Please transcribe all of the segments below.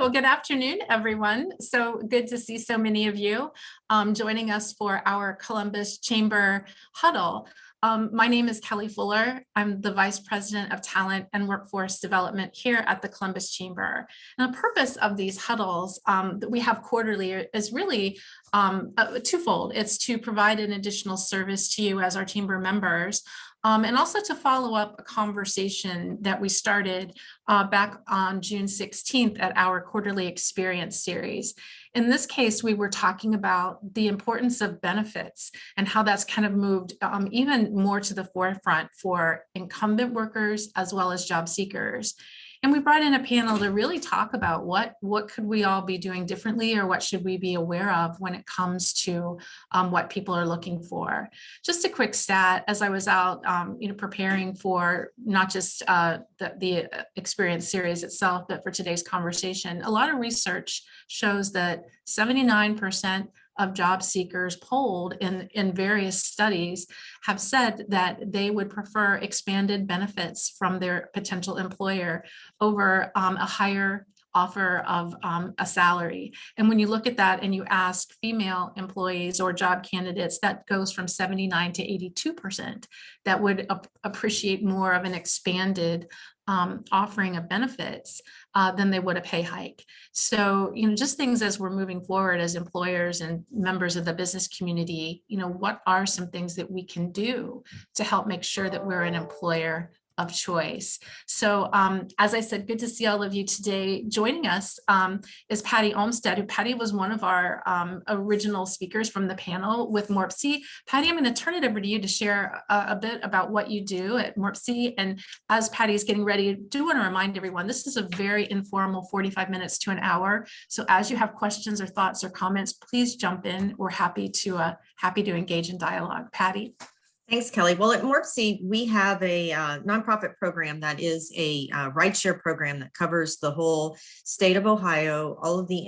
Well, good afternoon, everyone. So good to see so many of you joining us for our Columbus Chamber Huddle. My name is Kelly Fuller. I'm the Vice President of Talent and Workforce Development here at the Columbus Chamber. And the purpose of these huddles that we have quarterly is really twofold. It's to provide an additional service to you as our chamber members, and also to follow up a conversation that we started back on June 16th at our quarterly experience series. In this case, we were talking about the importance of benefits and how that's kind of moved even more to the forefront for incumbent workers as well as job seekers. And we brought in a panel to really talk about what could we all be doing differently, or what should we be aware of when it comes to what people are looking for. Just a quick stat, as I was out preparing for not just the experience series itself, but for today's conversation, a lot of research shows that 79% of job seekers polled in various studies have said that they would prefer expanded benefits from their potential employer over a higher offer of a salary. And when you look at that and you ask female employees or job candidates, that goes from 79 to 82% that would appreciate more of an expanded offering of benefits than they would a pay hike. So, just things as we're moving forward as employers and members of the business community, what are some things that we can do to help make sure that we're an employer of choice? So as I said, good to see all of you today. Joining us is Patty Olmstead. Patty was one of our original speakers from the panel with MORPC. Patty, I'm going to turn it over to you to share a bit about what you do at MORPC. And as Patty is getting ready, I do want to remind everyone, this is a very informal 45 minutes to an hour. So as you have questions or thoughts or comments, please jump in. We're happy to engage in dialogue. Patty. Thanks, Kelly. Well, at MORPC, we have a nonprofit program that is a rideshare program that covers the whole state of Ohio. All of the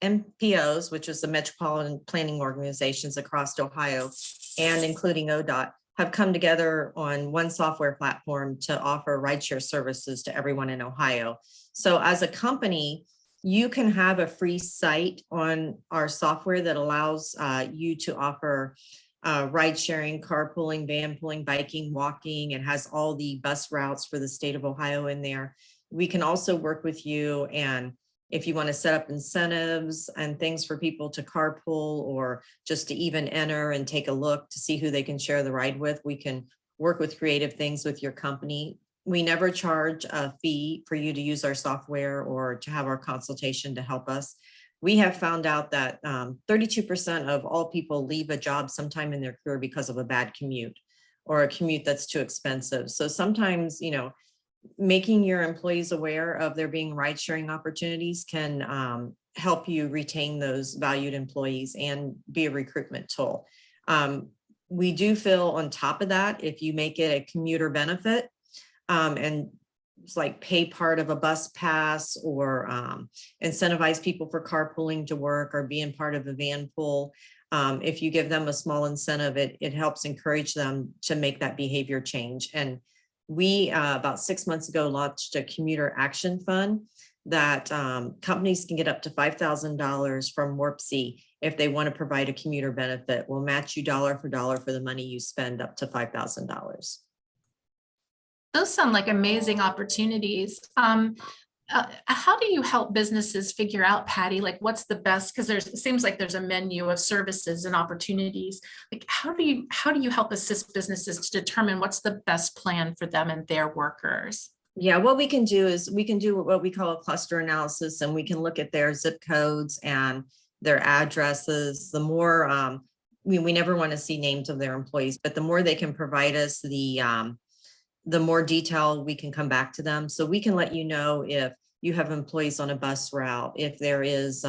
MPOs, which is the Metropolitan Planning Organizations across Ohio, and including ODOT, have come together on one software platform to offer rideshare services to everyone in Ohio. So as a company, you can have a free site on our software that allows you to offer ride sharing, carpooling, van pooling, biking, walking. It has all the bus routes for the state of Ohio in there. We can also work with you, and if you want to set up incentives and things for people to carpool, or just to even enter and take a look to see who they can share the ride with, we can work with creative things with your company. We never charge a fee for you to use our software or to have our consultation to help us. We have found out that 32% of all people leave a job sometime in their career because of a bad commute or a commute that's too expensive. So sometimes, making your employees aware of there being ride sharing opportunities can help you retain those valued employees and be a recruitment tool. We do feel on top of that, if you make it a commuter benefit, and it's like pay part of a bus pass, or incentivize people for carpooling to work or being part of a van pool. If you give them a small incentive, it helps encourage them to make that behavior change. And we about 6 months ago launched a commuter action fund that companies can get up to $5,000 from MORPC if they want to provide a commuter benefit. We'll match you dollar for dollar for the money you spend up to $5,000. Those sound like amazing opportunities. How do you help businesses figure out, Patty, like what's the best? Because it seems like there's a menu of services and opportunities. Like how do you help assist businesses to determine what's the best plan for them and their workers? Yeah, what we can do is we can do what we call a cluster analysis, and we can look at their zip codes and their addresses. The more we never want to see names of their employees, but the more they can provide us, the more detail we can come back to them. So we can let you know if you have employees on a bus route, if there is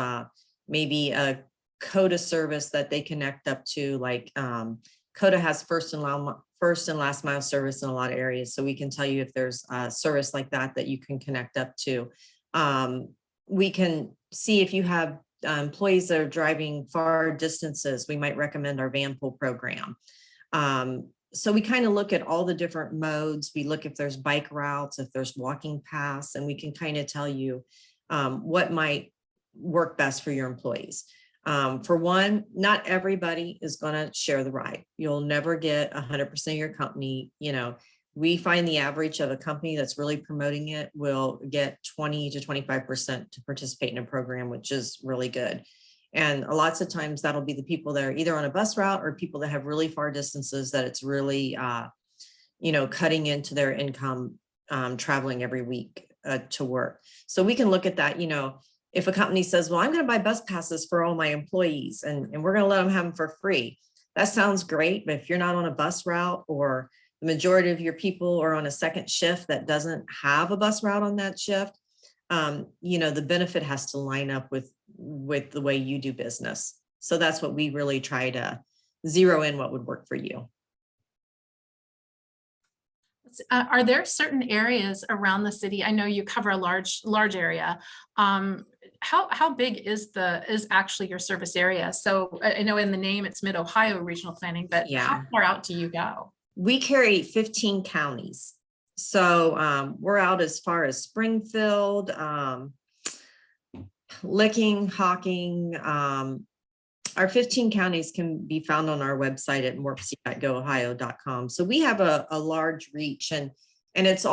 maybe a CODA service that they connect up to, like CODA has first and last mile service in a lot of areas. So we can tell you if there's a service like that you can connect up to. We can see if you have employees that are driving far distances, we might recommend our van pool program. So we kind of look at all the different modes. We look if there's bike routes, if there's walking paths, and we can kind of tell you what might work best for your employees. For one, not everybody is going to share the ride. You'll never get 100% of your company. We find the average of a company that's really promoting it will get 20 to 25% to participate in a program, which is really good. And lots of times that'll be the people that are either on a bus route or people that have really far distances that it's really, cutting into their income, traveling every week to work. So we can look at that, if a company says, well, I'm going to buy bus passes for all my employees and we're going to let them have them for free. That sounds great. But if you're not on a bus route or the majority of your people are on a second shift that doesn't have a bus route on that shift, the benefit has to line up with the way you do business. So that's what we really try to zero in what would work for you. Are there certain areas around the city? I know you cover a large area. How big is actually your service area? So I know in the name it's Mid-Ohio Regional Planning, but how far out do you go? We carry 15 counties. So we're out as far as Springfield, Licking, Hocking. Our 15 counties can be found on our website at morpc.goohio.com. So we have a large reach, and it's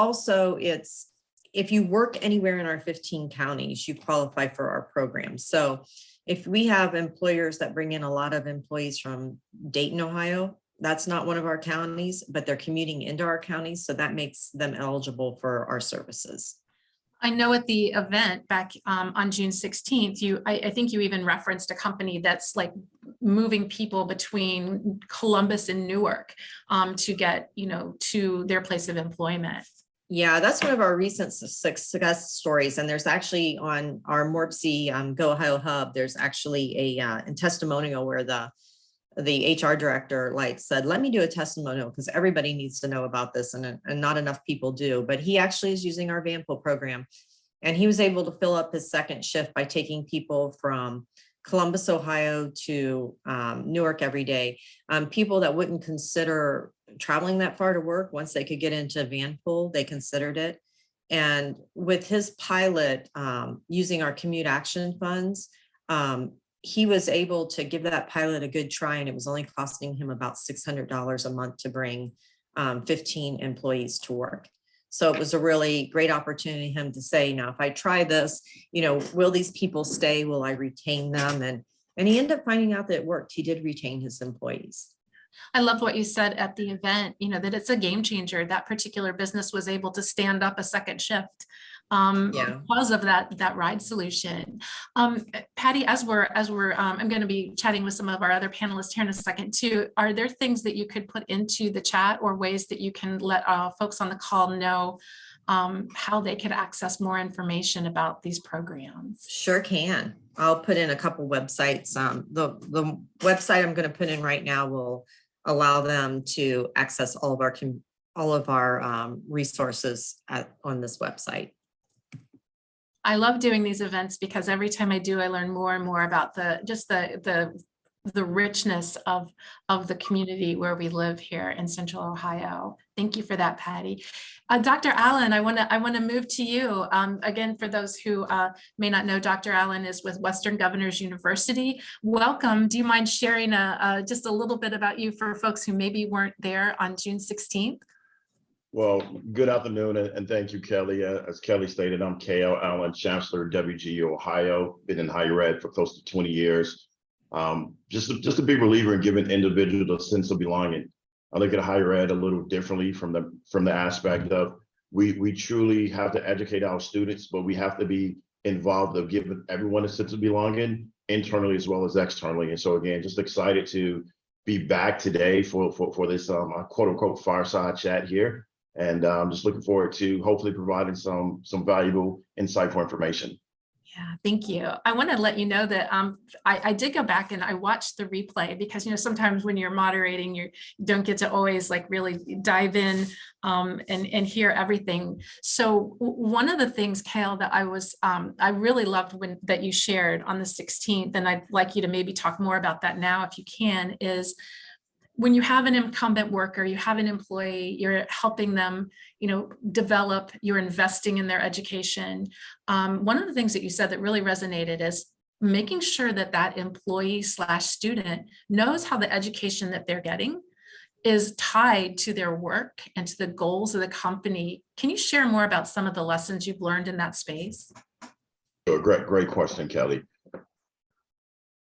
if you work anywhere in our 15 counties, you qualify for our program. So if we have employers that bring in a lot of employees from Dayton, Ohio, that's not one of our counties, but they're commuting into our counties. So that makes them eligible for our services. I know at the event back on June 16th, I think you even referenced a company that's like moving people between Columbus and Newark to get, to their place of employment. Yeah, that's one of our recent success stories. And there's actually on our MORPC Go Ohio hub, there's actually a testimonial where the HR director said, let me do a testimonial because everybody needs to know about this and not enough people do. But he actually is using our van pool program, and he was able to fill up his second shift by taking people from Columbus, Ohio to Newark every day. People that wouldn't consider traveling that far to work, once they could get into van pool, they considered it. And with his pilot using our commute action funds, he was able to give that pilot a good try, and it was only costing him about $600 a month to bring 15 employees to work. So it was a really great opportunity for him to say, now, if I try this, will these people stay? Will I retain them? And he ended up finding out that it worked. He did retain his employees. I love what you said at the event, that it's a game changer. That particular business was able to stand up a second shift because of that ride solution. Patty, as we're I'm going to be chatting with some of our other panelists here in a second too. Are there things that you could put into the chat or ways that you can let folks on the call know how they could access more information about these programs? Sure can. I'll put in a couple websites. The website I'm going to put in right now will allow them to access all of our resources on this website. I love doing these events because every time I do, I learn more and more about the richness of the community where we live here in Central Ohio. Thank you for that, Patty. Dr. Allen, I want to move to you. Again, for those who may not know, Dr. Allen is with Western Governors University. Welcome. Do you mind sharing just a little bit about you for folks who maybe weren't there on June 16th? Well, good afternoon, and thank you, Kelly. As Kelly stated, I'm K.L. Allen, Chancellor, WGU Ohio, been in higher ed for close to 20 years. Just a big believer in giving individuals a sense of belonging. I look at higher ed a little differently from the aspect of we truly have to educate our students, but we have to be involved of giving everyone a sense of belonging internally as well as externally. And so again, just excited to be back today for this quote unquote fireside chat here. And I'm just looking forward to hopefully providing some valuable, insightful information. Yeah, thank you. I want to let you know that I did go back and I watched the replay because, sometimes when you're moderating, you don't get to always really dive in and hear everything. So one of the things, Kale, that I really loved that you shared on the 16th, and I'd like you to maybe talk more about that now if you can, is when you have an incumbent worker, you have an employee, you're helping them, develop, you're investing in their education. One of the things that you said that really resonated is making sure that that employee / student knows how the education that they're getting is tied to their work and to the goals of the company. Can you share more about some of the lessons you've learned in that space? So great question, Kelly.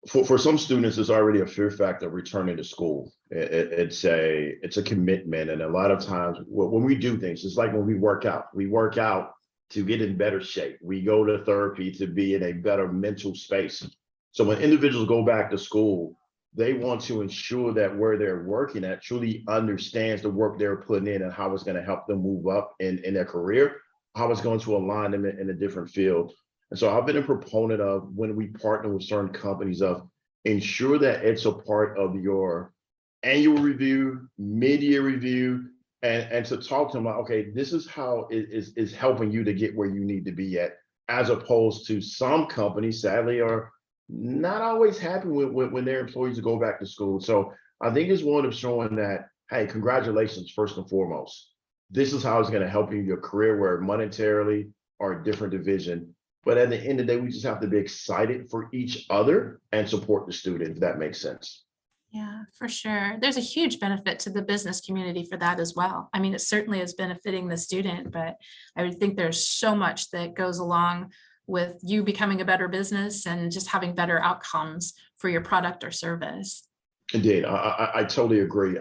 For some students, it's already a fear factor of returning to school. It's a commitment, and a lot of times when we do things, it's like when we work out. We work out to get in better shape. We go to therapy to be in a better mental space. So when individuals go back to school, they want to ensure that where they're working at truly understands the work they're putting in and how it's going to help them move up in their career, how it's going to align them in a different field. And so I've been a proponent of, when we partner with certain companies, of ensure that it's a part of your annual review, mid-year review, and to talk to them about, okay, this is how it is helping you to get where you need to be at, as opposed to some companies, sadly, are not always happy when their employees go back to school. So I think it's one of showing that, hey, congratulations, first and foremost. This is how it's going to help you in your career, where monetarily or a different division. But at the end of the day, we just have to be excited for each other and support the student, if that makes sense. Yeah, for sure. There's a huge benefit to the business community for that as well. I mean, it certainly is benefiting the student, but I would think there's so much that goes along with you becoming a better business and just having better outcomes for your product or service. Indeed, I totally agree.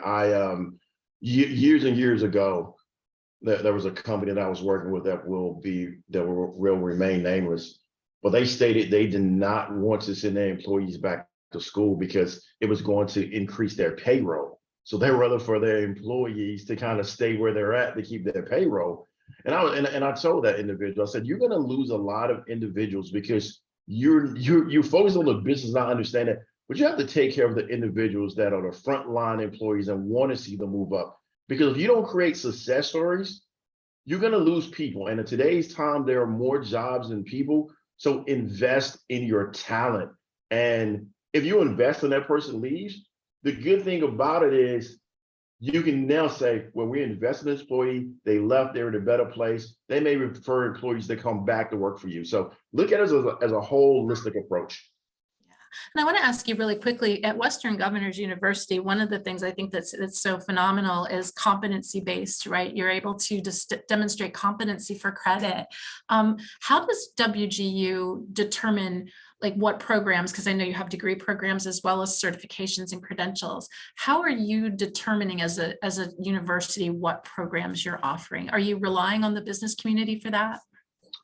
Years and years ago, there was a company that I was working with that will remain nameless, but they stated they did not want to send their employees back to school because it was going to increase their payroll. So they rather for their employees to kind of stay where they're at to keep their payroll. And I told that individual, I said, you're going to lose a lot of individuals because you focus on the business, not understanding, but you have to take care of the individuals that are the frontline employees and want to see them move up. Because if you don't create success stories, you're going to lose people. And in today's time, there are more jobs than people. So invest in your talent. And if you invest in that person leaves, the good thing about it is you can now say, well, we invested in this employee, they left, they're in a better place. They may refer employees to come back to work for you. So look at it as a holistic approach. And I want to ask you really quickly, at Western Governors University, one of the things I think that's so phenomenal is competency based, right? You're able to just demonstrate competency for credit. How does WGU determine like what programs, because I know you have degree programs as well as certifications and credentials. How are you determining as a university what programs you're offering? Are you relying on the business community for that?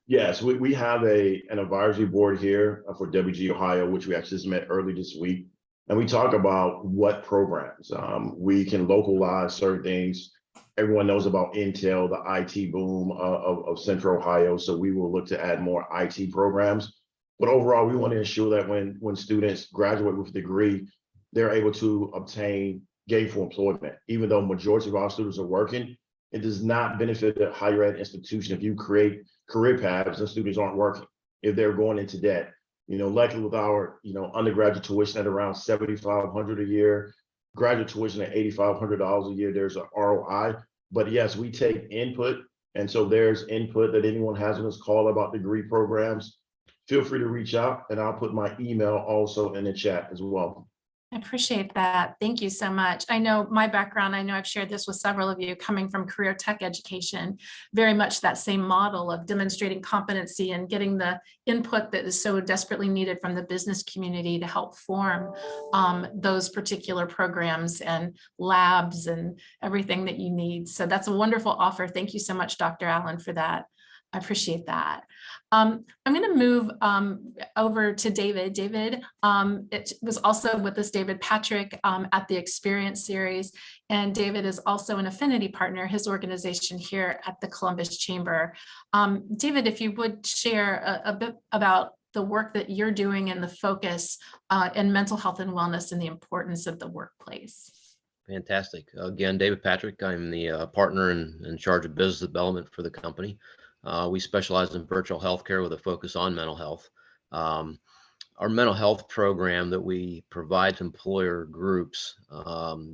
Yes, we have an advisory board here for WG Ohio, which we actually just met early this week. And we talk about what programs we can localize certain things. Everyone knows about Intel, the IT boom of Central Ohio. So we will look to add more IT programs. But overall, we want to ensure that when students graduate with a degree, they're able to obtain gainful employment. Even though majority of our students are working, it does not benefit a higher ed institution if you create career paths and students aren't working, if they're going into debt. Likely with our, undergraduate tuition at around $7,500 a year, graduate tuition at $8,500 a year, there's an ROI. But yes, we take input. And so there's input that anyone has on this call about degree programs. Feel free to reach out, and I'll put my email also in the chat as well. I appreciate that. Thank you so much. I know my background, I know I've shared this with several of you, coming from career tech education, very much that same model of demonstrating competency and getting the input that is so desperately needed from the business community to help form those particular programs and labs and everything that you need. So that's a wonderful offer. Thank you so much, Dr. Allen, for that. I appreciate that. I'm going to move over to David. David, it was also with us, David Patrick, at the Experience Series. And David is also an affinity partner, his organization here at the Columbus Chamber. David, if you would share a bit about the work that you're doing and the focus in mental health and wellness and the importance of the workplace. Fantastic. Again, David Patrick, I'm the partner in charge of business development for the company. We specialize in virtual healthcare with a focus on mental health. our mental health program that we provide to employer groups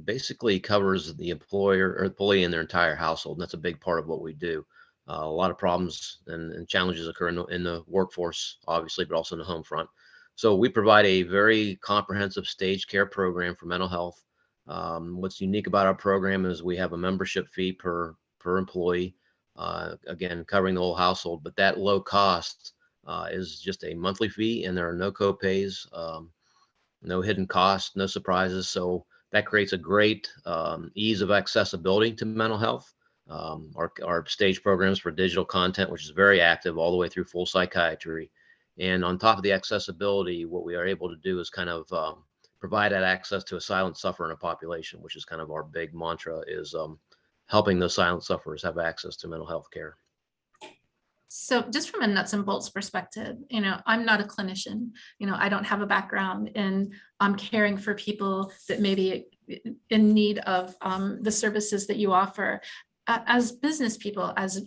basically covers the employer or employee in their entire household. And that's a big part of what we do. A lot of problems and challenges occur in the workforce, obviously, but also in the home front. So we provide a very comprehensive staged care program for mental health. What's unique about our program is we have a membership fee per employee, again, covering the whole household, but that low cost is just a monthly fee, and there are no co-pays, no hidden costs, no surprises. So that creates a great ease of accessibility to mental health. Our stage programs for digital content, which is very active all the way through full psychiatry. And on top of the accessibility, what we are able to do is kind of provide that access to a silent sufferer in a population, which is kind of our big mantra, is helping those silent sufferers have access to mental health care. So just from a nuts and bolts perspective, I'm not a clinician. I don't have a background in caring for people that may be in need of the services that you offer. As business people, as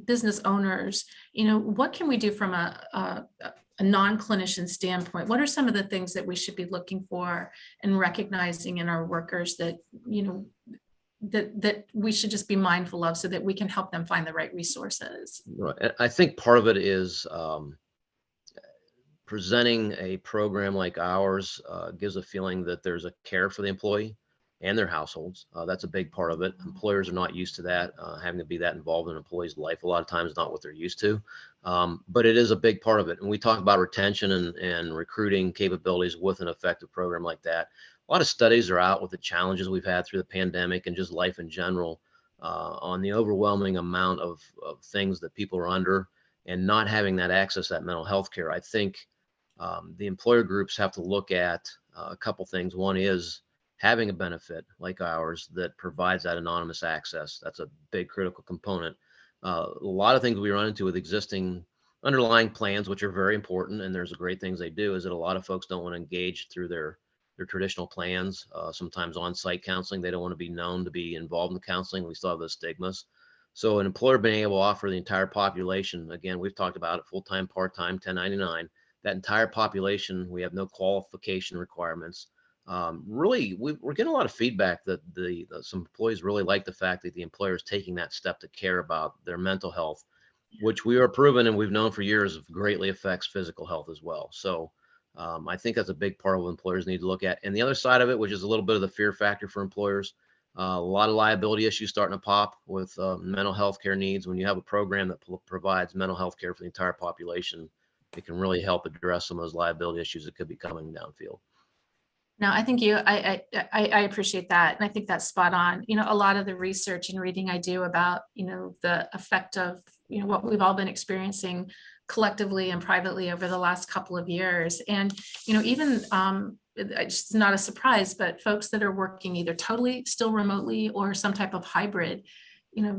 business owners, what can we do from a non-clinician standpoint? What are some of the things that we should be looking for and recognizing in our workers that, that we should just be mindful of so that we can help them find the right resources? Right. I think part of it is presenting a program like ours gives a feeling that there's a care for the employee and their households. That's a big part of it. Employers are not used to that, having to be that involved in an employee's life. A lot of times not what they're used to, but it is a big part of it. And we talk about retention and recruiting capabilities with an effective program like that. A lot of studies are out with the challenges we've had through the pandemic and just life in general on the overwhelming amount of things that people are under and not having that access to that mental health care. I think the employer groups have to look at a couple things. One is having a benefit like ours that provides that anonymous access. That's a big critical component. A lot of things we run into with existing underlying plans, which are very important, and there's great things they do, is that a lot of folks don't want to engage through their traditional plans, sometimes on-site counseling. They don't want to be known to be involved in the counseling. We still have those stigmas. So an employer being able to offer the entire population, again, we've talked about it, full-time, part-time, 1099, that entire population, we have no qualification requirements. Really, we're getting a lot of feedback that some employees really like the fact that the employer is taking that step to care about their mental health, which we are proven and we've known for years greatly affects physical health as well. So I think that's a big part of what employers need to look at. And the other side of it, which is a little bit of the fear factor for employers, a lot of liability issues starting to pop with mental health care needs. When you have a program that provides mental health care for the entire population, it can really help address some of those liability issues that could be coming downfield. No, I think I appreciate that. And I think that's spot on. A lot of the research and reading I do about, the effect of, what we've all been experiencing collectively and privately over the last couple of years. And, even it's not a surprise, but folks that are working either totally still remotely or some type of hybrid,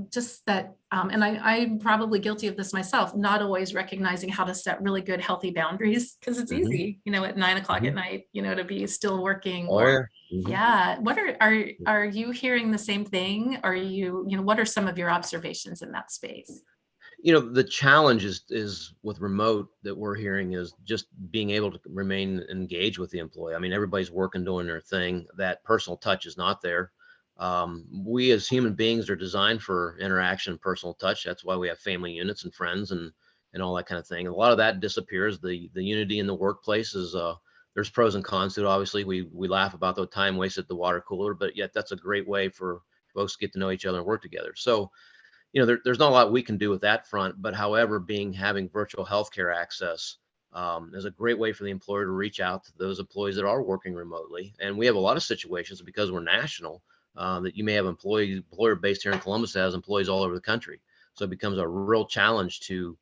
just that, and I'm probably guilty of this myself, not always recognizing how to set really good, healthy boundaries, because it's easy, at 9 o'clock at night, to be still working. Or, yeah. What are you hearing the same thing? Are you, what are some of your observations in that space? The challenge is with remote that we're hearing is just being able to remain engaged with the employee. I mean, everybody's working, doing their thing. That personal touch is not there. We as human beings are designed for interaction and personal touch. That's why we have family units and friends and all that kind of thing. A lot of that disappears. The unity in the workplace is there's pros and cons to it. Obviously, we laugh about the time wasted at the water cooler, but yet that's a great way for folks to get to know each other and work together. So, there's not a lot we can do with that front, but however, having virtual healthcare access is a great way for the employer to reach out to those employees that are working remotely. And we have a lot of situations because we're national that you may have employer based here in Columbus that has employees all over the country. So it becomes a real challenge to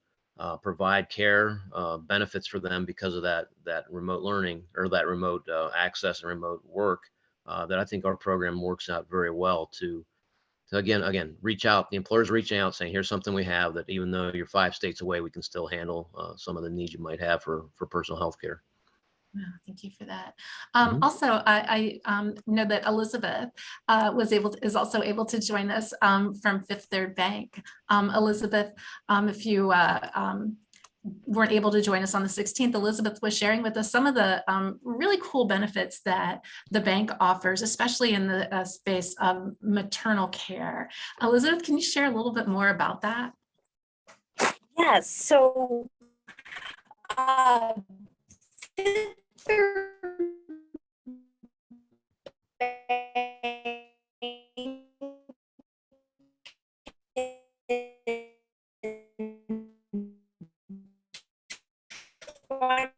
provide care benefits for them because of that remote learning or that remote access and remote work that I think our program works out very well to again, reach out. The employer's reaching out saying, here's something we have that even though you're 5 states away, we can still handle some of the needs you might have for personal health care. Oh, thank you for that. Also, I know that Elizabeth is also able to join us from Fifth Third Bank. Elizabeth, if you weren't able to join us on the 16th, Elizabeth was sharing with us some of the really cool benefits that the bank offers, especially in the space of maternal care. Elizabeth, can you share a little bit more about that? Yes, so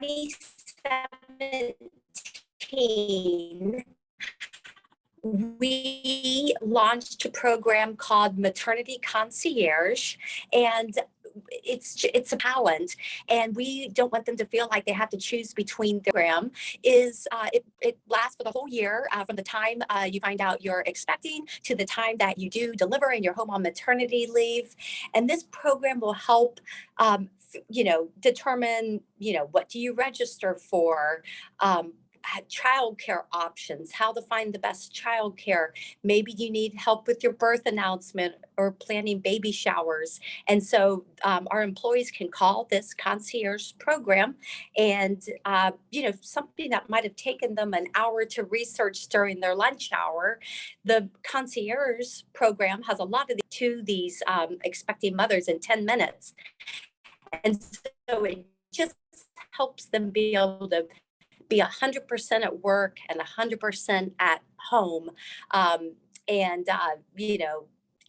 in 2017, we launched a program called Maternity Concierge, and it's a talent, and we don't want them to feel like they have to choose between the program. It lasts for the whole year, from the time you find out you're expecting to the time that you do deliver and you're home on maternity leave. And this program will help determine, what do you register for, childcare options, how to find the best childcare. Maybe you need help with your birth announcement or planning baby showers. And so our employees can call this concierge program, and something that might have taken them an hour to research during their lunch hour, the concierge program has a lot of these expecting mothers in 10 minutes. And so it just helps them be able to be 100% at work and 100% at home.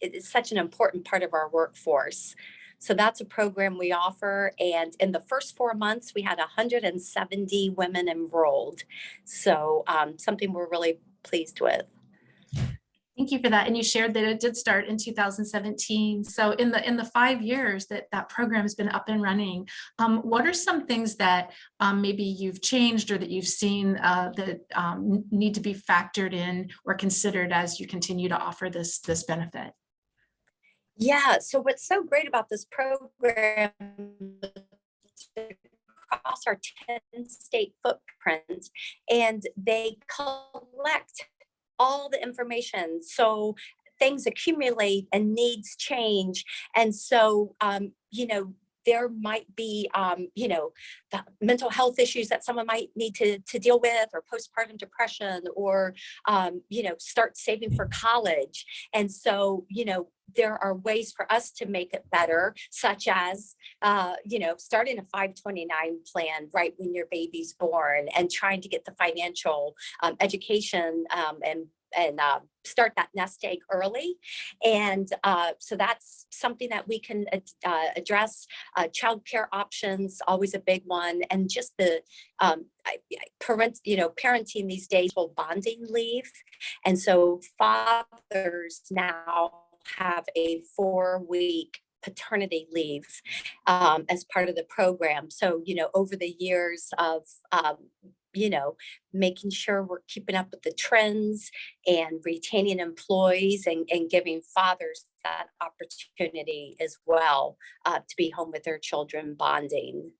It is such an important part of our workforce. So that's a program we offer. And in the first 4 months, we had 170 women enrolled. So something we're really pleased with. Thank you for that. And you shared that it did start in 2017. So in the 5 years that program has been up and running, what are some things that maybe you've changed or that you've seen that need to be factored in or considered as you continue to offer this benefit? Yeah. So what's so great about this program across our 10-state footprint, and they collect all the information. So things accumulate and needs change. And so, there might be, the mental health issues that someone might need to deal with, or postpartum depression, or, start saving for college. And so, there are ways for us to make it better, such as, starting a 529 plan right when your baby's born, and trying to get the financial education and start that nest egg early. And so that's something that we can address. Childcare options, always a big one. And just the parenting these days, will bonding leave. And so fathers now have a 4-week paternity leave as part of the program. So, over the years of, making sure we're keeping up with the trends and retaining employees, and giving fathers that opportunity as well to be home with their children, bonding.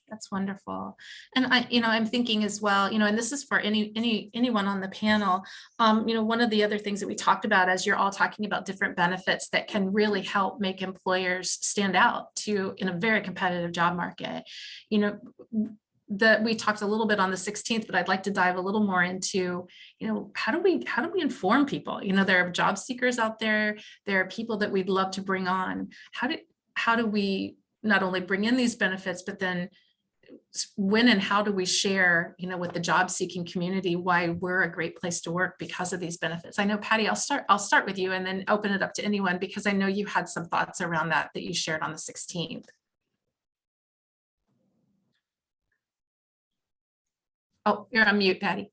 That's wonderful. And I'm thinking as well, and this is for anyone on the panel, one of the other things that we talked about, as you're all talking about different benefits that can really help make employers stand out in a very competitive job market. We talked a little bit on the 16th, but I'd like to dive a little more into, how do we inform people? There are job seekers out there. There are people that we'd love to bring on. How do we not only bring in these benefits, but then when and how do we share, with the job seeking community, why we're a great place to work because of these benefits? I know, Patty, I'll start with you and then open it up to anyone, because I know you had some thoughts around that you shared on the 16th. Oh, you're on mute, Patty.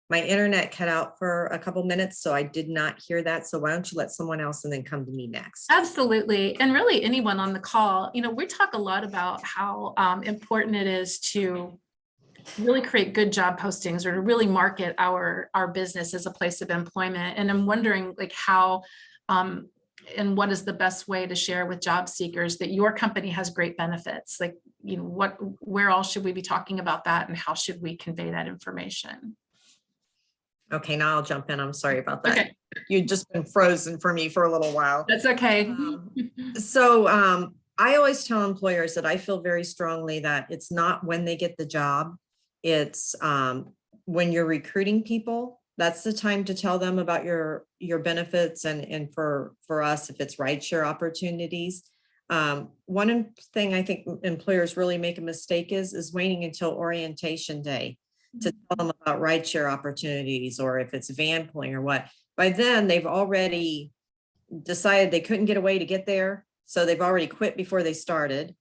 My internet cut out for a couple minutes, so I did not hear that. So why don't you let someone else and then come to me next? Absolutely. And really anyone on the call, we talk a lot about how important it is to really create good job postings, or to really market our business as a place of employment. And I'm wondering how and what is the best way to share with job seekers that your company has great benefits? Where all should we be talking about that, and how should we convey that information? Okay, now I'll jump in. I'm sorry about that. Okay, You've just been frozen for me for a little while. that's okay. I always tell employers that I feel very strongly that it's not when they get the job. It's when you're recruiting people, that's the time to tell them about your benefits, and for us, if it's rideshare opportunities. One thing I think employers really make a mistake is waiting until orientation day to tell them about rideshare opportunities, or if it's van pulling or what. By then, they've already decided they couldn't get away to get there. So they've already quit before they started,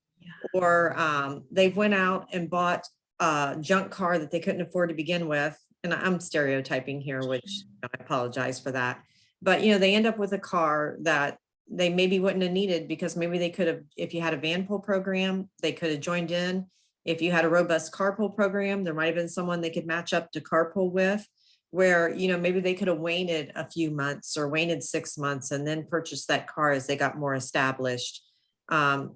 or they've went out and bought a junk car that they couldn't afford to begin with. And I'm stereotyping here, which I apologize for that. But, they end up with a car that they maybe wouldn't have needed, because maybe they could have, if you had a van pull program, they could have joined in. If you had a robust carpool program, there might have been someone they could match up to carpool with, where, maybe they could have waited a few months or waited 6 months and then purchased that car as they got more established.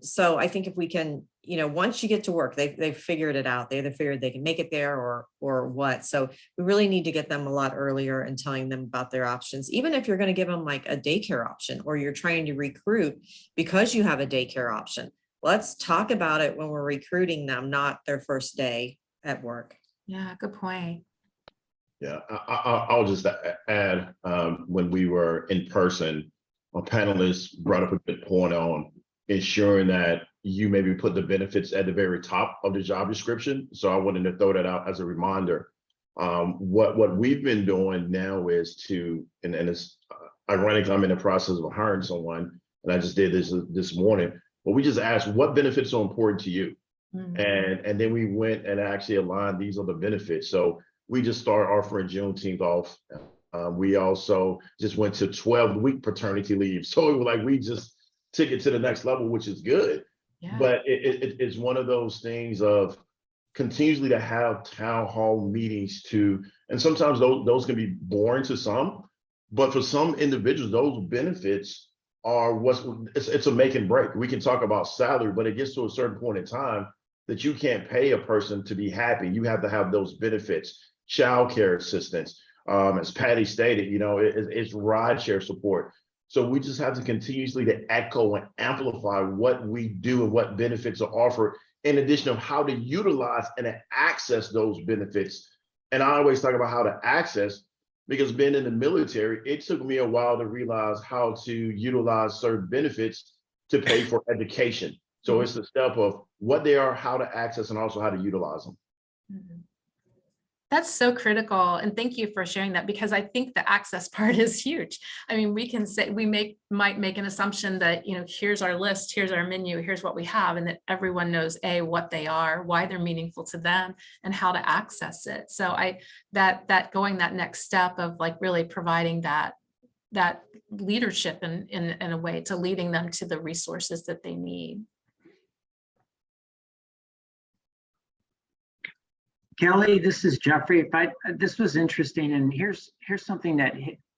So I think if we can, once you get to work, they've figured it out. They either figured they can make it there or what. So we really need to get them a lot earlier and telling them about their options. Even if you're going to give them like a daycare option, or you're trying to recruit because you have a daycare option, let's talk about it when we're recruiting them, not their first day at work. Yeah, good point. Yeah, I'll just add, when we were in person, a panelist brought up a good point on ensuring that you maybe put the benefits at the very top of the job description. So I wanted to throw that out as a reminder. What we've been doing now is and it's ironic, I'm in the process of hiring someone, and I just did this morning, but we just asked, what benefits are important to you? And then we went and actually aligned, these are the benefits. So we just started offering Juneteenth off. We also just went to 12-week paternity leave. So it was like, we just took it to the next level, which is good. Yeah. But it's one of those things of continuously to have town hall meetings and sometimes those can be boring to some, but for some individuals, those benefits are it's a make and break. We can talk about salary, but it gets to a certain point in time that you can't pay a person to be happy. You have to have those benefits. Childcare assistance, as Patty stated, it's rideshare support. So we just have to continuously to echo and amplify what we do and what benefits are offered, in addition of how to utilize and access those benefits. And I always talk about how to access, because being in the military, it took me a while to realize how to utilize certain benefits to pay for education. So it's a step of what they are, how to access, and also how to utilize them. That's so critical. And thank you for sharing that, because I think the access part is huge. I mean, we can say, might make an assumption that, here's our list, here's our menu, here's what we have, and that everyone knows what they are, why they're meaningful to them, and how to access it. So that going that next step of like really providing that leadership in a way to leading them to the resources that they need. Kelly, this is Jeffrey. This was interesting, and here's something that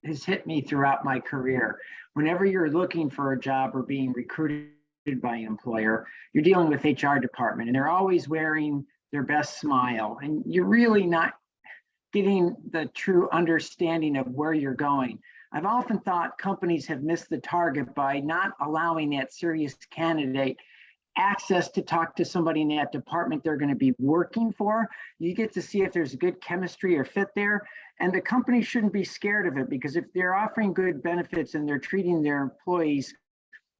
has hit me throughout my career. Whenever you're looking for a job or being recruited by an employer, you're dealing with HR department, and they're always wearing their best smile, and you're really not getting the true understanding of where you're going. I've often thought companies have missed the target by not allowing that serious candidate access to talk to somebody in that department they're going to be working for. You get to see if there's good chemistry or fit there. And the company shouldn't be scared of it, because if they're offering good benefits and they're treating their employees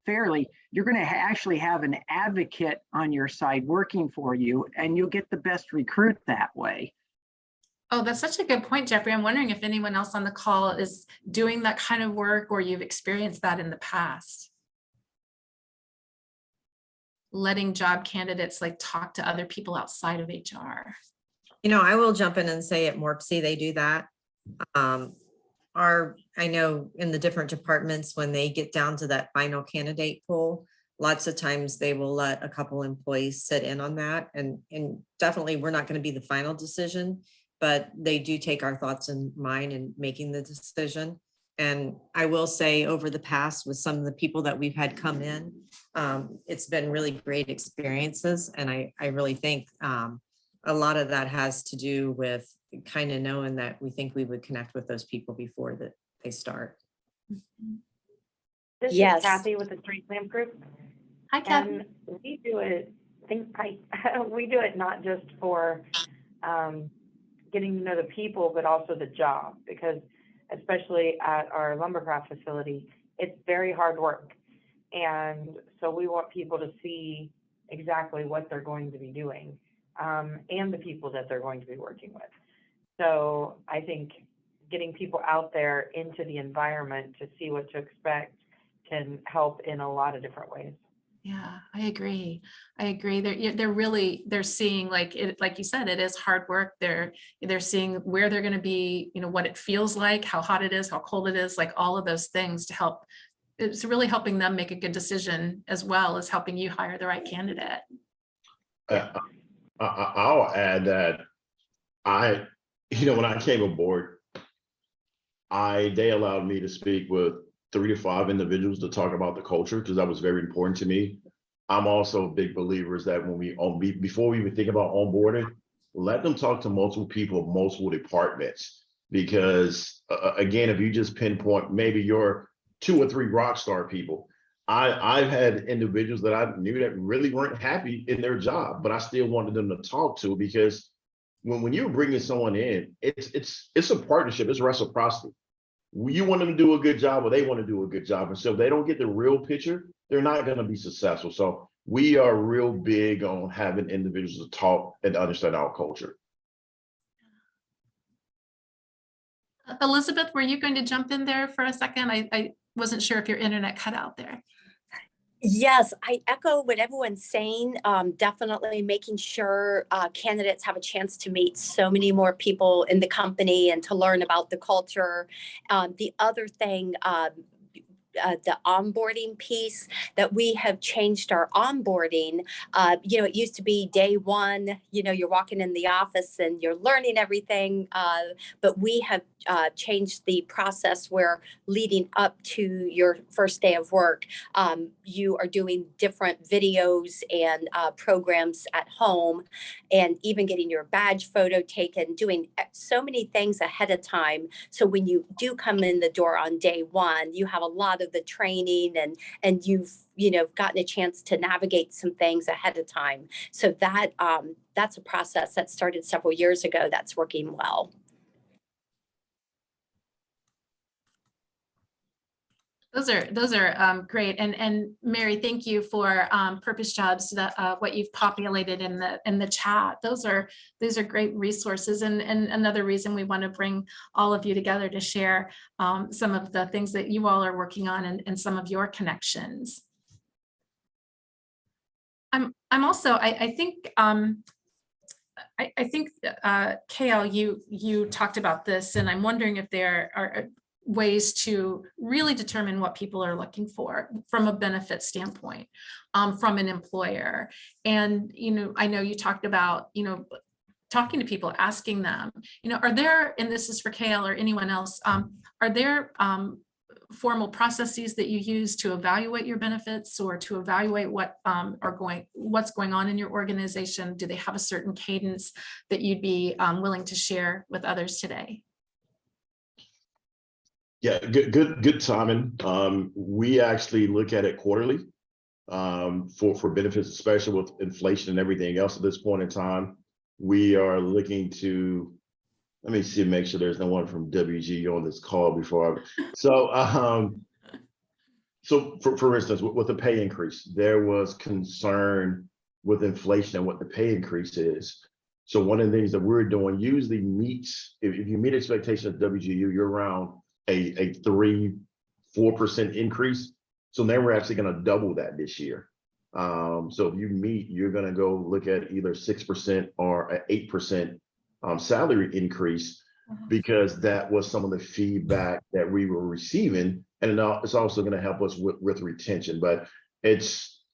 fairly, you're going to actually have an advocate on your side working for you, and you'll get the best recruit that way. Oh, that's such a good point, Jeffrey. I'm wondering if anyone else on the call is doing that kind of work, or you've experienced that in the past. Letting job candidates like talk to other people outside of HR. I will jump in and say at Morpsey, they do that. I know in the different departments, when they get down to that final candidate pool, lots of times they will let a couple employees sit in on that. And definitely we're not going to be the final decision, but they do take our thoughts in mind in making the decision. And I will say, over the past, with some of the people that we've had come in, it's been really great experiences. And I really think a lot of that has to do with kind of knowing that we think we would connect with those people before that they start. This Yes. is Kathy with the Street Lamp Group, Hi, Kathy. and we do it. We do it not just for getting to know the people, but also the job, because especially at our lumbercraft facility, it's very hard work, and so we want people to see exactly what they're going to be doing, and the people that they're going to be working with. So I think getting people out there into the environment to see what to expect can help in a lot of different ways. Yeah, I agree. They're seeing, like it, like you said, it is hard work. They're seeing where they're going to be, what it feels like, how hot it is, how cold it is, like all of those things to help. It's really helping them make a good decision, as well as helping you hire the right candidate. I'll add that when I came aboard, they allowed me to speak with 3 to 5 individuals to talk about the culture, because that was very important to me. I'm also a big believer is that before we even think about onboarding, let them talk to multiple people, multiple departments, because again, if you just pinpoint maybe your 2 or 3 rock star people, I've had individuals that I knew that really weren't happy in their job, but I still wanted them to talk to, because when you're bringing someone in, it's a partnership, it's reciprocity. You want them to do a good job, or they want to do a good job. And so if they don't get the real picture, they're not going to be successful. So we are real big on having individuals to talk and understand our culture. Elizabeth, were you going to jump in there for a second? I wasn't sure if your internet cut out there. Yes, I echo what everyone's saying. Definitely making sure candidates have a chance to meet so many more people in the company and to learn about the culture. The other thing, the onboarding piece, that we have changed our onboarding. It used to be day one, you're walking in the office and you're learning everything. But we have changed the process where leading up to your first day of work, you are doing different videos and programs at home, and even getting your badge photo taken, doing so many things ahead of time. So when you do come in the door on day one, you have a lot of the training and you've gotten a chance to navigate some things ahead of time. So that's a process that started several years ago that's working well. Those are great. And Mary, thank you for Purpose Jobs, what you've populated in the chat. Those are great resources, and another reason we want to bring all of you together to share some of the things that you all are working on and some of your connections. I'm also, I think KL, you talked about this, and I'm wondering if there are ways to really determine what people are looking for from a benefit standpoint, from an employer. And, I know you talked about, talking to people, asking them, are there, and this is for KL or anyone else, are there formal processes that you use to evaluate your benefits or to evaluate what's going on in your organization? Do they have a certain cadence that you'd be willing to share with others today? Yeah, good timing. We actually look at it quarterly for benefits, especially with inflation and everything else at this point in time. We are looking to, let me see, make sure there's no one from WG on this call before. So for instance, with the pay increase, there was concern with inflation and what the pay increase is. So one of the things that we're doing usually meets, if you meet expectations at WGU, you're around a 3-4% increase. So then we're actually going to double that this year. So if you meet, you're going to go look at either 6% or an 8% salary increase, because that was some of the feedback that we were receiving. And it's also going to help us with retention. But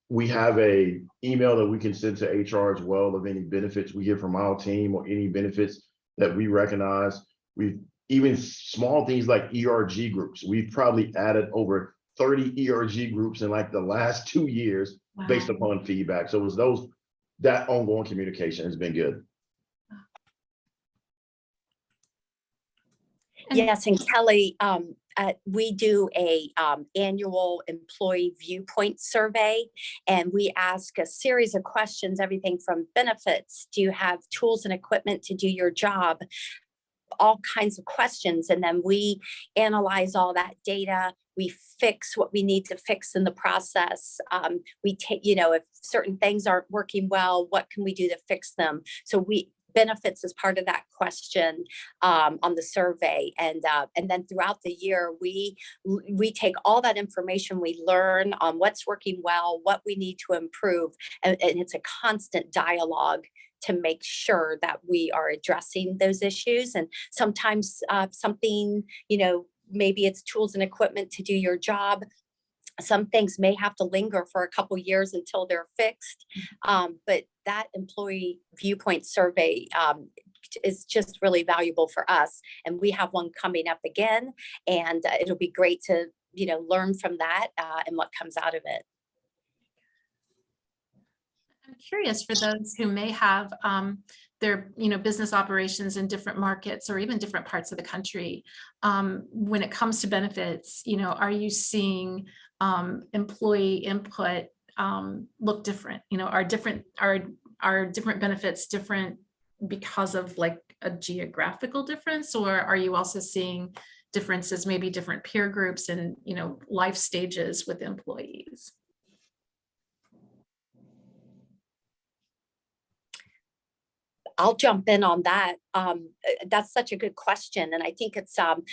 we have a email that we can send to HR as well of any benefits we get from our team or any benefits that we recognize. Even small things like ERG groups. We've probably added over 30 ERG groups in like the last 2 years. Wow. Based upon feedback. So it was that ongoing communication has been good. And- Yes, and Kelly, we do a annual employee viewpoint survey, and we ask a series of questions, everything from benefits, do you have tools and equipment to do your job, all kinds of questions, and then we analyze all that data. We fix what we need to fix in the process. We take, if certain things aren't working well, what can we do to fix them? So benefits is part of that question on the survey, and then throughout the year we take all that information we learn on what's working well, what we need to improve, and it's a constant dialogue to make sure that we are addressing those issues. And sometimes something, maybe it's tools and equipment to do your job. Some things may have to linger for a couple years until they're fixed. But that employee viewpoint survey is just really valuable for us. And we have one coming up again, and it'll be great to, learn from that and what comes out of it. I'm curious for those who may have their business operations in different markets or even different parts of the country. When it comes to benefits, are you seeing employee input look different? Are different benefits different because of like a geographical difference, or are you also seeing differences, maybe different peer groups and life stages with employees? I'll jump in on that. That's such a good question. And I think it's, some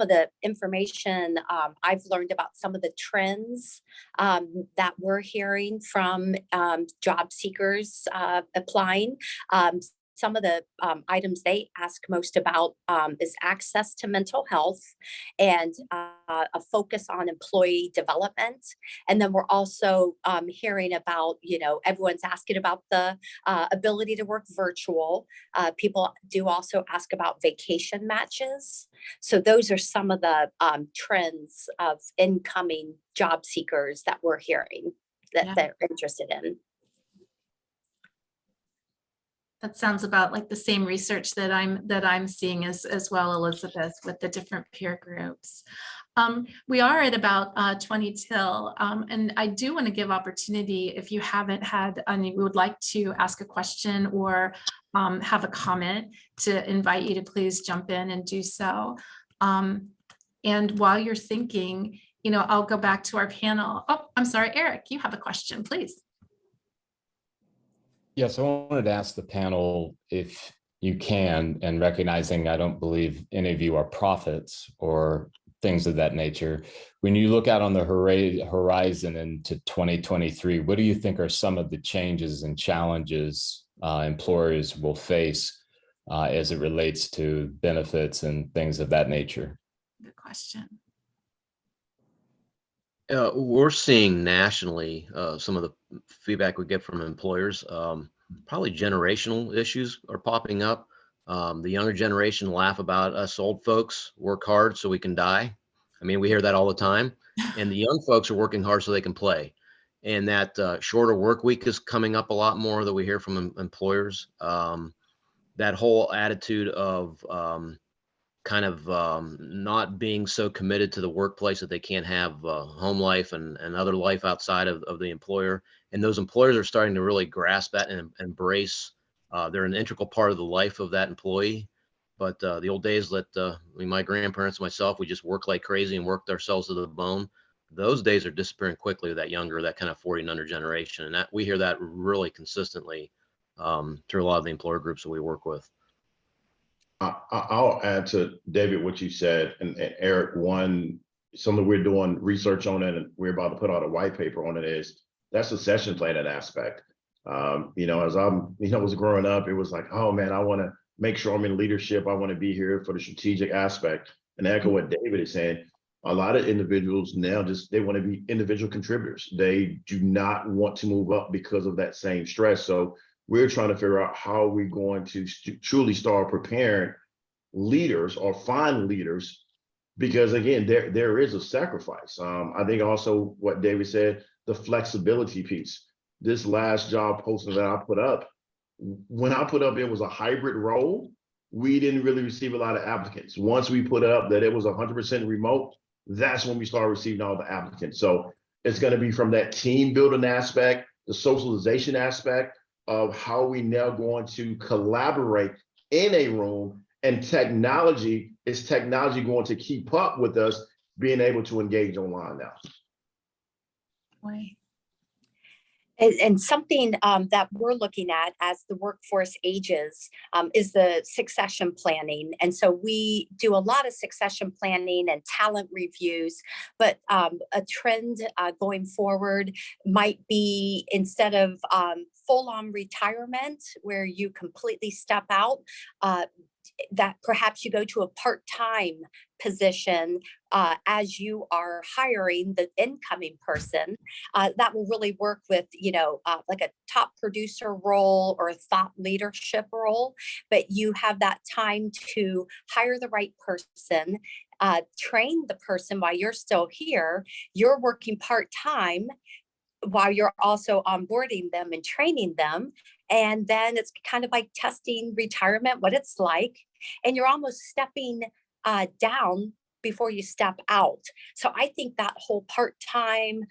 of the information I've learned about some of the trends that we're hearing from job seekers applying. Some of the items they ask most about is access to mental health and a focus on employee development. And then we're also hearing about, everyone's asking about the ability to work virtual. People do also ask about vacation matches. So those are some of the trends of incoming job seekers that we're hearing that they're interested in. That sounds about like the same research that I'm seeing as well, Elizabeth, with the different peer groups. We are at about 20 till, and I do want to give opportunity if you haven't had, we would like to ask a question or have a comment, to invite you to please jump in and do so. And while you're thinking, I'll go back to our panel. Oh, I'm sorry, Eric, you have a question, please. Yes, I wanted to ask the panel if you can, and recognizing I don't believe any of you are prophets or things of that nature. When you look out on the horizon into 2023, what do you think are some of the changes and challenges employers will face as it relates to benefits and things of that nature? Good question. We're seeing nationally some of the feedback we get from employers. Probably generational issues are popping up. The younger generation laugh about us old folks work hard so we can die. I mean, we hear that all the time. And the young folks are working hard so they can play. And that shorter work week is coming up a lot more that we hear from employers. That whole attitude of not being so committed to the workplace that they can't have home life and other life outside of the employer. And those employers are starting to really grasp that and embrace. They're an integral part of the life of that employee. But the old days that my grandparents, myself, we just worked like crazy and worked ourselves to the bone. Those days are disappearing quickly with that kind of 40 and under generation. And we hear that really consistently through a lot of the employer groups that we work with. I'll add to David what you said, and Eric, something we're doing research on it, and we're about to put out a white paper on it, is that succession planning aspect. As was growing up, it was like, oh man, I want to make sure I'm in leadership. I want to be here for the strategic aspect. And echo what David is saying, a lot of individuals now they want to be individual contributors. They do not want to move up because of that same stress. So we're trying to figure out how we're going to truly start preparing leaders or find leaders, because again, there is a sacrifice. I think also what David said, the flexibility piece. This last job posting that I put up, when I put up, it was a hybrid role. we didn't really receive a lot of applicants. Once we put up that it was 100% remote, that's when we started receiving all the applicants. So it's going to be from that team building aspect, the socialization aspect of how we now going to collaborate in a room, and technology going to keep up with us being able to engage online now. Boy. And something that we're looking at as the workforce ages is the succession planning. And so we do a lot of succession planning and talent reviews, but a trend going forward might be, instead of full-on retirement where you completely step out, that perhaps you go to a part-time position as you are hiring the incoming person. That will really work with, like a top producer role or a thought leadership role, but you have that time to hire the right person, train the person while you're still here. You're working part-time while you're also onboarding them and training them. And then it's kind of like testing retirement, what it's like. And you're almost stepping down before you step out. So I think that whole part-time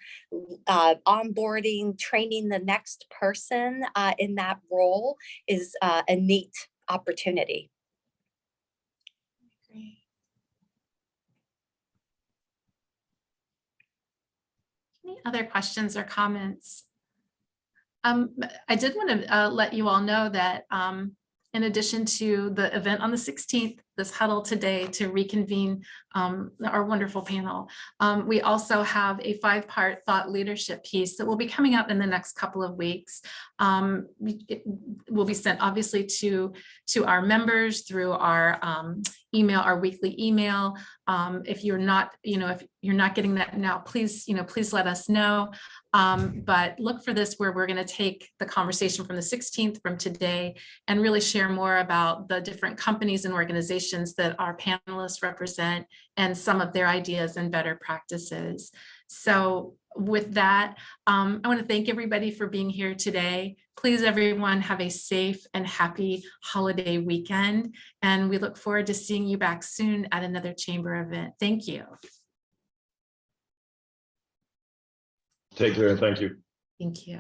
onboarding, training the next person in that role is a neat opportunity. Great. Any other questions or comments? I did want to let you all know that in addition to the event on the 16th, this huddle today to reconvene our wonderful panel, we also have a 5-part thought leadership piece that will be coming out in the next couple of weeks. It will be sent obviously to our members through our email, our weekly email. If you're not, if you're not getting that now, please, please let us know. But look for this, where we're going to take the conversation from the 16th, from today, and really share more about the different companies and organizations that our panelists represent and some of their ideas and better practices. So with that, I want to thank everybody for being here today. Please, everyone, have a safe and happy holiday weekend. And we look forward to seeing you back soon at another chamber event. Thank you. Take care and thank you. Thank you.